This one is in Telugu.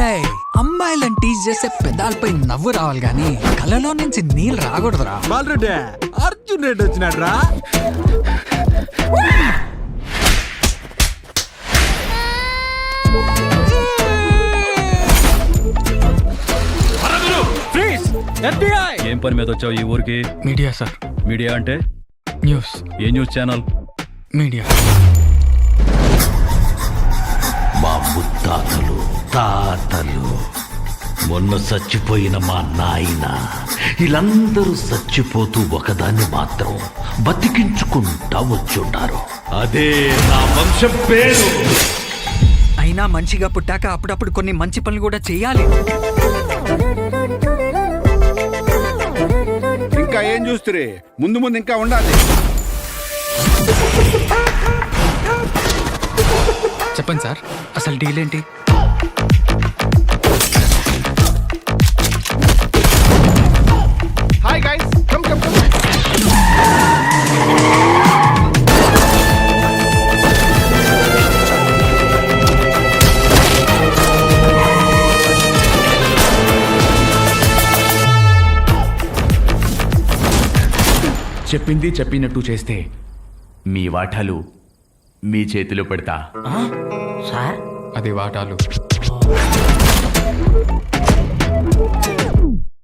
రే అమ్మాయిలను టీజ్ చేసే పెదాలపై నవ్వు రావాలి గాని కళ్ళలో నుంచి నీళ్ళు రాకూడదురా. బాలరెడ్డి అర్జున్ రెడ్డి వచ్చినాడు రా. ఏం పని మీద వచ్చావు ఈ ఊరికి? Media sir. మీడియా అంటే? న్యూస్. ఏ న్యూస్ ఛానల్? మీడియా. మా ముత్తాతలు తాతలు మొన్న చచ్చిపోయిన మా నాయన వీళ్ళందరూ చచ్చిపోతూ ఒకదాన్ని మాత్రం బతికించుకుంటా వచ్చుంటారు. అదే నా వంశం పేరు. అయినా మంచిగా పుట్టాక అప్పుడప్పుడు కొన్ని మంచి పనులు కూడా చేయాలి. ఇంకా ఏం చూస్తురే, ముందు ముందు ఇంకా ఉండాలి. చెప్పండి సార్, అసలు డీల్ ఏంటి? Hi guys, come come come. చెప్పింది చెప్పినట్టు చేస్తే మీ వాటాలు మీ చేతిలో పెడతా. అది వాటాలు.